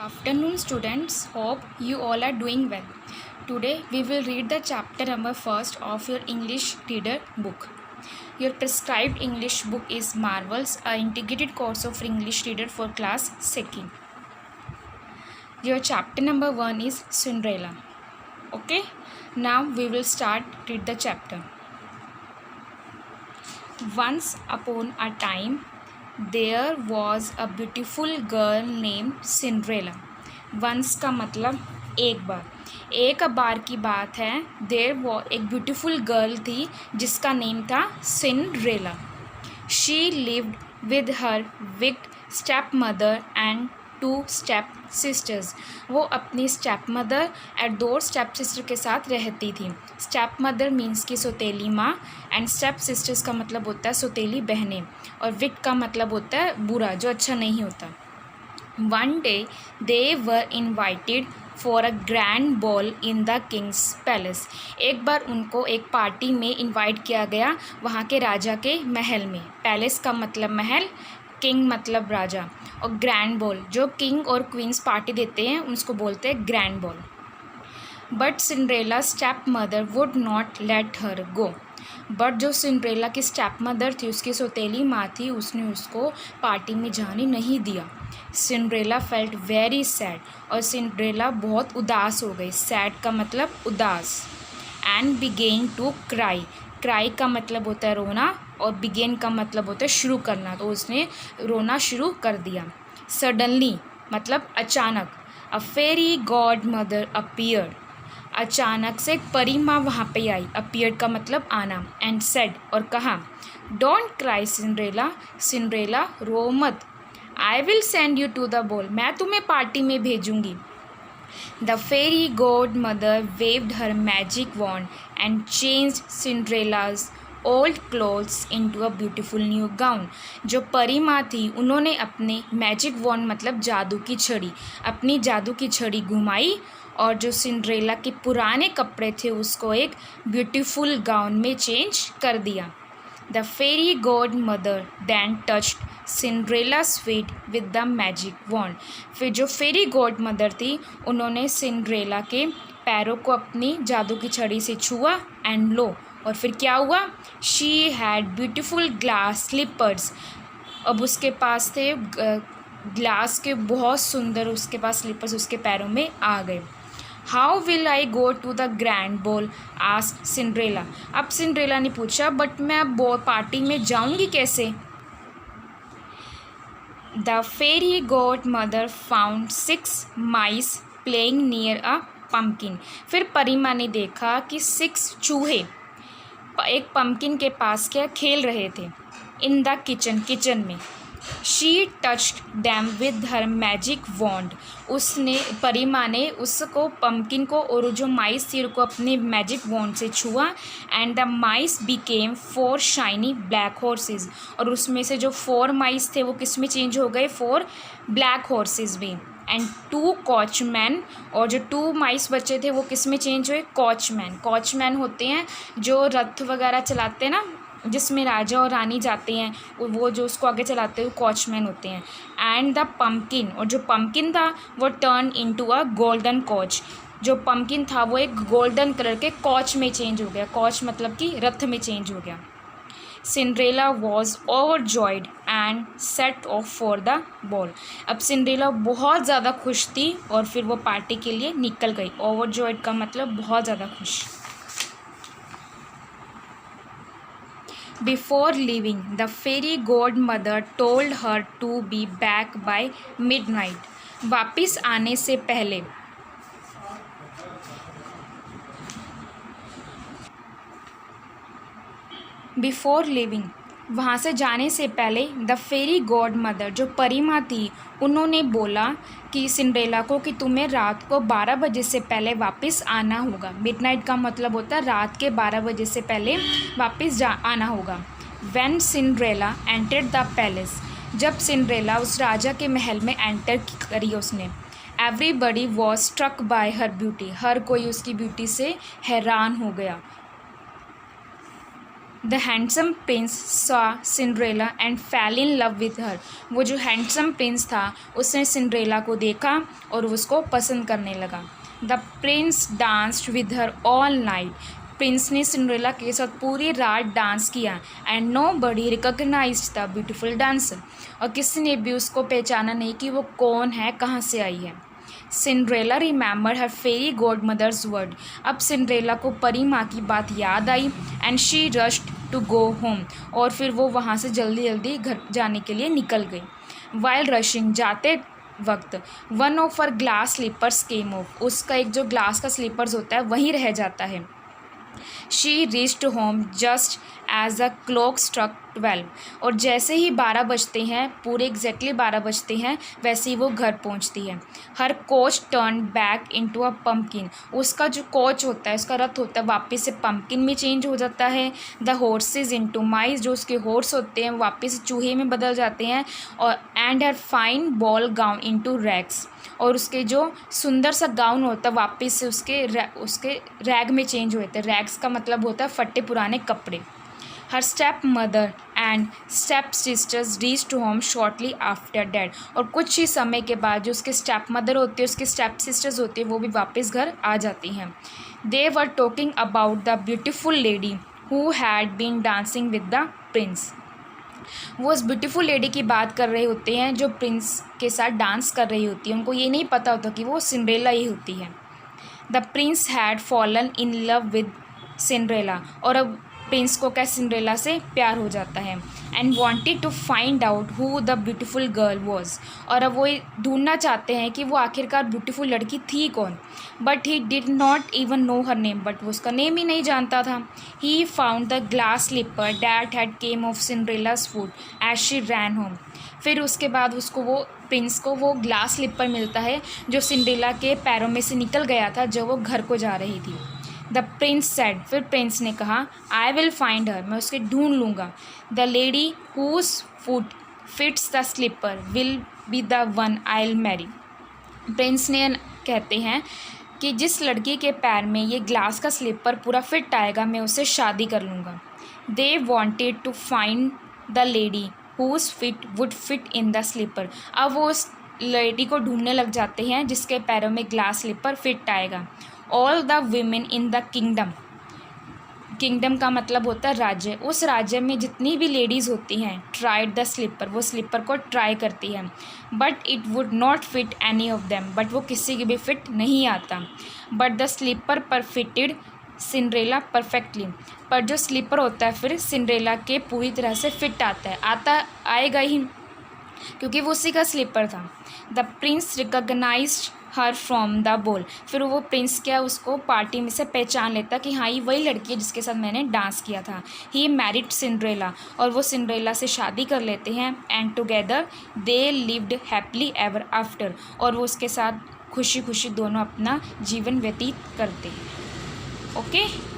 Afternoon students, hope you all are doing well. Today we will read the chapter number first of your English reader book. Your prescribed English book is Marvels, an integrated course of English reader for class 2nd. Your chapter number 1 is Cinderella. Okay, now we will start read the chapter. Once upon a time, there was a beautiful girl named Cinderella. Once का मतलब एक बार की बात है. There वो एक beautiful girl थी जिसका नेम था Cinderella. She lived with her wicked step mother and 2 step sisters. वो अपनी स्टेप मदर और 2 स्टेप सिस्टर के साथ रहती थी. स्टेप मदर मीन्स की सौतेली माँ एंड स्टेप सिस्टर्स का मतलब होता है सौतेली बहनें, और विक्ड का मतलब होता है बुरा, जो अच्छा नहीं होता. One day they were invited for a grand ball in the Kings palace. एक बार उनको एक पार्टी में इन्वाइट किया गया वहाँ के राजा के महल में. पैलेस का मतलब महल, किंग मतलब राजा, और ग्रैंड बॉल जो किंग और क्वींस पार्टी देते हैं उसको बोलते हैं grand ball. But Cinderella step mother would not let her go. But जो सिंड्रेला की स्टेप मदर थी, उसकी सौतेली माँ थी, उसने उसको पार्टी में जाने नहीं दिया. Cinderella felt very sad. और सिंड्रेला बहुत उदास हो गई. सैड का मतलब उदास. And began to cry. Cry का मतलब होता है रोना, और बिगेन का मतलब होता है शुरू करना, तो उसने रोना शुरू कर दिया. सडनली मतलब अचानक. अ फेरी गॉड मदर अपीयर्ड. अचानक से एक परी माँ वहाँ पे आई. अपीयर्ड का मतलब आना. एंड सेड और कहा, डोंट क्राई सिंड्रेला. सिंड्रेला रो मत. I will send you to the ball. मैं तुम्हें पार्टी में भेजूंगी. The fairy God mother waved her magic wand and changed Cinderella's old clothes into a beautiful new gown. जो परी माँ थी उन्होंने अपने मैजिक वॉन्ड मतलब जादू की छड़ी, अपनी जादू की छड़ी घुमाई और जो सिंड्रेला के पुराने कपड़े थे उसको एक ब्यूटीफुल गाउन में चेंज कर दिया. The fairy God mother then touched Cinderella's feet with the magic wand. फिर जो फेरी गॉड मदर थी उन्होंने सिंड्रेला के पैरों को अपनी जादू की छड़ी से छुआ. एंड लो, और फिर क्या हुआ, she had beautiful glass slippers. अब उसके पास थे ग्लास के बहुत सुंदर उसके पास स्लीपर्स उसके पैरों में आ गए. How will I go to the grand ball asked Cinderella. अब सिंड्रेला ने पूछा, बट मैं अब पार्टी में जाऊंगी कैसे. The fairy God mother found 6 mice playing near a pumpkin. फिर परी माँ ने देखा कि 6 चूहे एक पम्पकिन के पास क्या खेल रहे थे. इन द किचन में. She touched them with her magic wand. उसने परी माँ ने उसको पम्पकिन को और जो माइस थी उनको अपने मैजिक वॉन्ड से छुआ. And the mice became 4 shiny black horses. और उसमें से जो 4 माइस थे वो किस में चेंज हो गए, 4 ब्लैक हॉर्सेस में. एंड 2 कॉचमैन. और जो 2 माइस बचे थे वो किस में चेंज हुए, कॉचमैन. कॉचमैन होते हैं जो रथ वगैरह चलाते हैं ना, जिसमें राजा और रानी जाते हैं, वो जो उसको आगे चलाते हैं वो कॉचमैन होते हैं. And the pumpkin. और जो पम्पकिन था वो टर्न इनटू अ गोल्डन कॉच. जो पम्पकिन था वो एक गोल्डन कलर के कॉच में चेंज हो गया. कॉच मतलब कि रथ में चेंज हो गया. Cinderella was overjoyed and set of for the ball. अब सिंड्रेला बहुत ज़्यादा खुश थी और फिर वो पार्टी के लिए निकल गई. ओवरजॉयड का मतलब बहुत ज़्यादा खुश. Before leaving, the fairy godmother told her to be back by midnight. वापिस आने से पहले. Before leaving, वहाँ से जाने से पहले द फेरी गॉड मदर जो परी माँ थी उन्होंने बोला कि सिंड्रेला को कि तुम्हें रात को 12 बजे से पहले वापस आना होगा. मिडनाइट का मतलब होता है रात के 12 बजे से पहले वापस आना होगा. When Cinderella entered the palace. जब सिंड्रेला उस राजा के महल में एंटर करी उसने. Everybody was struck by her beauty. हर कोई उसकी ब्यूटी से हैरान हो गया. The handsome prince saw Cinderella and fell in love with her. वो जो हैंडसम प्रिंस था उसने सिंड्रेला को देखा और उसको पसंद करने लगा। The prince danced with her all night. Prince ने सिंड्रेला के साथ पूरी रात डांस किया। And nobody recognised the beautiful dancer. और किसी ने भी उसको पहचाना नहीं कि वो कौन है, कहाँ से आई है। Cinderella remember her fairy godmother's word. अब सिंड्रेला को परी माँ की बात याद आई। And she rushed to go home. और फिर वो वहाँ से जल्दी जल्दी घर जाने के लिए निकल गई। वाइल रशिंग, जाते वक्त, one of her glass slippers came off. उसका एक जो ग्लास का स्लीपर्स होता है वहीं रह जाता है। She reached home just as a clock struck 12। और जैसे ही 12 बजते हैं, पूरे एग्जैक्टली 12 बजते हैं, वैसे ही वो घर पहुंचती है। Her coach turn back into a pumpkin. उसका जो कोच होता है, उसका रथ होता है, वापस से पम्पकिन में चेंज हो जाता है। द हॉर्सेज इनटू माइस। जो उसके हॉर्स होते हैं वापस से चूहे में बदल जाते हैं। और and her fine ball gown into rags. और उसके जो सुंदर सा गाउन होता है वापस से उसके रैग में चेंज होते हैं। रैग्स का मतलब होता है फटे पुराने कपड़े। Her stepmother and stepsisters reached home shortly after that. और कुछ ही समय के बाद जो उसके स्टेप मदर होती है, उसके स्टेप सिस्टर्स होती है, वो भी वापस घर आ जाती हैं। They were talking about the beautiful lady who had been dancing with the prince. वो उस ब्यूटीफुल लेडी की बात कर रहे होते हैं जो प्रिंस के साथ डांस कर रही होती है। उनको ये नहीं पता होता कि वो सिंड्रेला ही होती है। The Prince had fallen in love with Cinderella. और अब प्रिंस को क्या सिंड्रेला से प्यार हो जाता है। And wanted to find out who the beautiful girl was. और अब वो ढूंढना चाहते हैं कि वो आखिरकार ब्यूटीफुल लड़की थी कौन। But he did not even know her name. But वो उसका नेम ही नहीं जानता था। He found the glass slipper that had come off Cinderella's foot as she ran home. फिर उसके बाद प्रिंस को वो ग्लास स्लीपर मिलता है जो सिंड्रेला के पैरों में से निकल गया था जब वो घर को जा रही थी। The Prince said. फिर प्रिंस ने कहा, आई विल फाइंड हर। मैं उसके ढूंढ लूँगा। The lady whose foot fits the slipper will be the one I will marry. Prince ने कहते हैं कि जिस लड़की के पैर में ये ग्लास का स्लीपर पूरा फिट आएगा, मैं उससे शादी कर लूँगा। They wanted to find the lady whose fit would fit in the slipper. अब वो उस लेडी को ढूंढने लग जाते हैं जिसके पैरों में ग्लास स्लीपर फिट आएगा। All the women in the kingdom. Kingdom का मतलब होता है राज्य। उस राज्य में जितनी भी लेडीज़ होती हैं, ट्राइड द स्लीपर। वो स्लीपर को ट्राई करती हैं। But it would not fit any of them. But वो किसी की भी फिट नहीं आता। बट द स्लीपर पर फिटेड सिंड्रेला परफेक्टली। पर जो स्लीपर होता है फिर सिंड्रेला के पूरी तरह से फिट आएगा ही, क्योंकि वो उसी का स्लीपर था। The prince recognised her from the ball. फिर वो प्रिंस क्या उसको पार्टी में से पहचान लेता कि हाँ ये वही लड़की है जिसके साथ मैंने डांस किया था। He married Cinderella. और वो सिंड्रेला से शादी कर लेते हैं। And together they lived happily ever after. और वो उसके साथ खुशी खुशी दोनों अपना जीवन व्यतीत करते हैं। ओके।